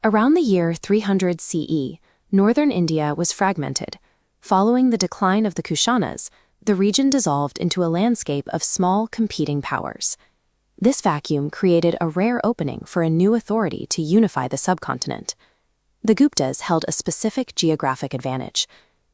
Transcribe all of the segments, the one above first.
Around the year 300 CE, northern India was fragmented. Following the decline of the Kushanas, the region dissolved into a landscape of small competing powers. This vacuum created a rare opening for a new authority to unify the subcontinent. The Guptas held a specific geographic advantage.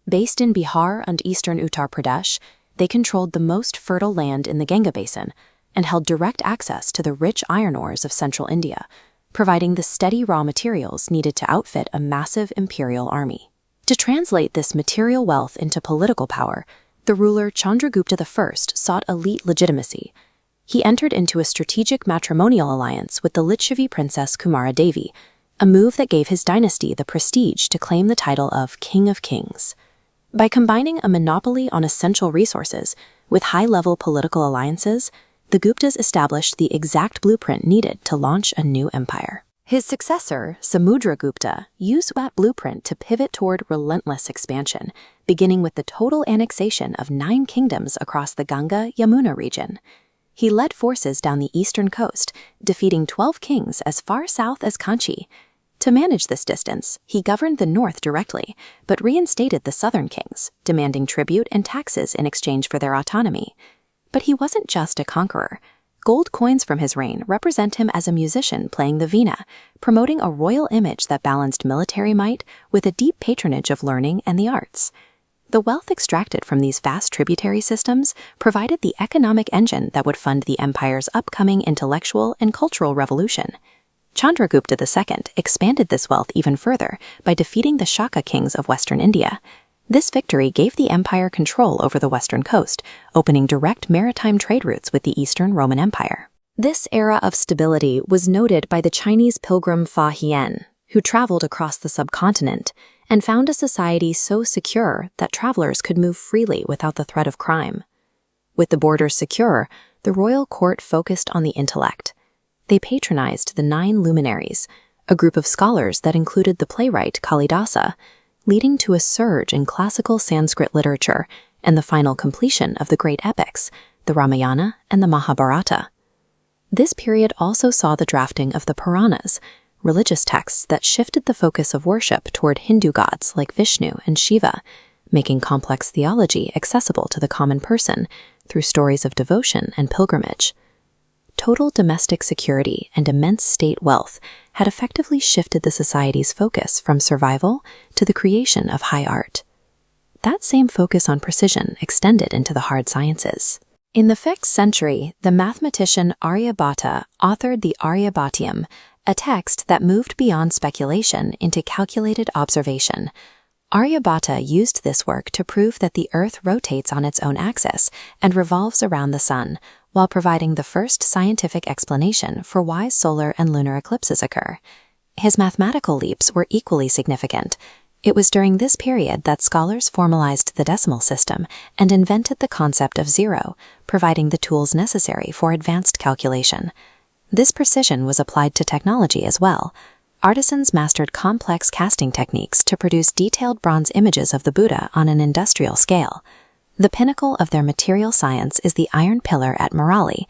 Based in Bihar and eastern Uttar Pradesh, they controlled the most fertile land in the Ganga Basin and held direct access to the rich iron ores of central India, providing the steady raw materials needed to outfit a massive imperial army. To translate this material wealth into political power, the ruler Chandragupta I sought elite legitimacy. He entered into a strategic matrimonial alliance with the Lichavi princess Kumara Devi, a move that gave his dynasty the prestige to claim the title of King of Kings. By combining a monopoly on essential resources with high-level political alliances, the Guptas established the exact blueprint needed to launch a new empire. His successor, Samudragupta, used that blueprint to pivot toward relentless expansion, beginning with the total annexation of 9 kingdoms across the Ganga-Yamuna region. He led forces down the eastern coast, defeating 12 kings as far south as Kanchi. To manage this distance, he governed the north directly, but reinstated the southern kings, demanding tribute and taxes in exchange for their autonomy. But he wasn't just a conqueror. Gold coins from his reign represent him as a musician playing the veena, promoting a royal image that balanced military might with a deep patronage of learning and the arts. The wealth extracted from these vast tributary systems provided the economic engine that would fund the empire's upcoming intellectual and cultural revolution. Chandragupta II expanded this wealth even further by defeating the Shaka kings of western India. This victory gave the empire control over the western coast, opening direct maritime trade routes with the Eastern Roman Empire. This era of stability was noted by the Chinese pilgrim Fa Hien, who traveled across the subcontinent and found a society so secure that travelers could move freely without the threat of crime. With the borders secure, the royal court focused on the intellect. They patronized the 9 luminaries, a group of scholars that included the playwright Kalidasa, leading to a surge in classical Sanskrit literature and the final completion of the great epics, the Ramayana and the Mahabharata. This period also saw the drafting of the Puranas, religious texts that shifted the focus of worship toward Hindu gods like Vishnu and Shiva, making complex theology accessible to the common person through stories of devotion and pilgrimage. Total domestic security and immense state wealth had effectively shifted the society's focus from survival to the creation of high art. That same focus on precision extended into the hard sciences. In the 5th century, the mathematician Aryabhata authored the Aryabhatiam, a text that moved beyond speculation into calculated observation. Aryabhata used this work to prove that the Earth rotates on its own axis and revolves around the Sun, while providing the first scientific explanation for why solar and lunar eclipses occur. His mathematical leaps were equally significant. It was during this period that scholars formalized the decimal system and invented the concept of zero, providing the tools necessary for advanced calculation. This precision was applied to technology as well. Artisans mastered complex casting techniques to produce detailed bronze images of the Buddha on an industrial scale. The pinnacle of their material science is the iron pillar at Marali.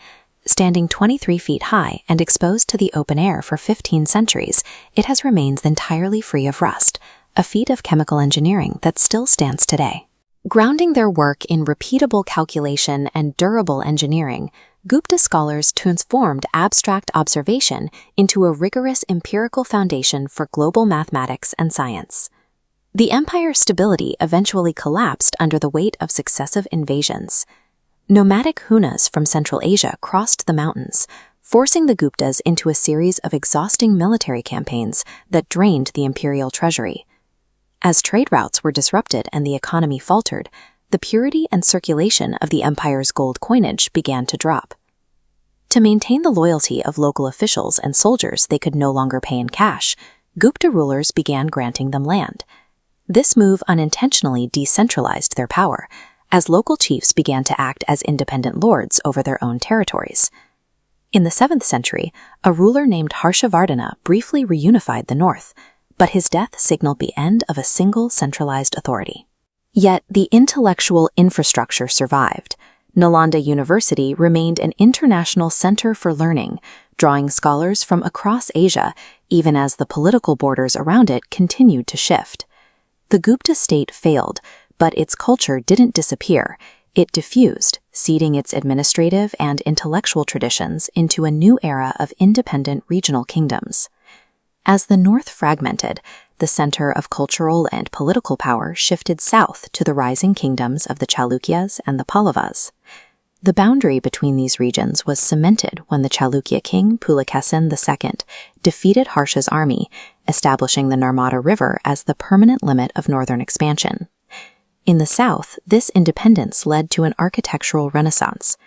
Standing 23 feet high and exposed to the open air for 15 centuries, it has remained entirely free of rust, a feat of chemical engineering that still stands today. Grounding their work in repeatable calculation and durable engineering, Gupta scholars transformed abstract observation into a rigorous empirical foundation for global mathematics and science. The empire's stability eventually collapsed under the weight of successive invasions. Nomadic Hunas from Central Asia crossed the mountains, forcing the Guptas into a series of exhausting military campaigns that drained the imperial treasury. As trade routes were disrupted and the economy faltered, the purity and circulation of the empire's gold coinage began to drop. To maintain the loyalty of local officials and soldiers they could no longer pay in cash, Gupta rulers began granting them land. This move unintentionally decentralized their power, as local chiefs began to act as independent lords over their own territories. In the 7th century, a ruler named Harshavardhana briefly reunified the north, but his death signaled the end of a single centralized authority. Yet the intellectual infrastructure survived. Nalanda University remained an international center for learning, drawing scholars from across Asia, even as the political borders around it continued to shift. The Gupta state failed, but its culture didn't disappear. It diffused, seeding its administrative and intellectual traditions into a new era of independent regional kingdoms. As the north fragmented, the center of cultural and political power shifted south to the rising kingdoms of the Chalukyas and the Pallavas. The boundary between these regions was cemented when the Chalukya king Pulakesin II defeated Harsha's army, establishing the Narmada River as the permanent limit of northern expansion. In the south, this independence led to an architectural renaissance.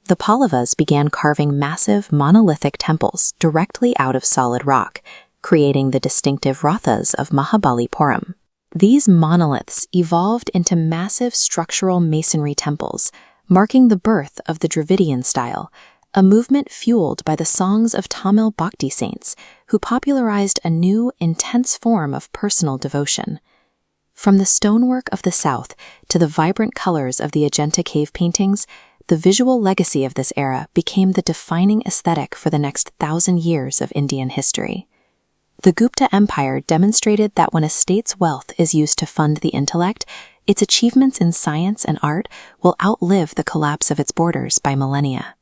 The Pallavas began carving massive monolithic temples directly out of solid rock, creating the distinctive rathas of Mahabalipuram. These monoliths evolved into massive structural masonry temples, marking the birth of the Dravidian style, a movement fueled by the songs of Tamil Bhakti saints who popularized a new, intense form of personal devotion. From the stonework of the south to the vibrant colors of the Ajanta cave paintings, the visual legacy of this era became the defining aesthetic for the next 1,000 years of Indian history. The Gupta Empire demonstrated that when a state's wealth is used to fund the intellect, its achievements in science and art will outlive the collapse of its borders by millennia.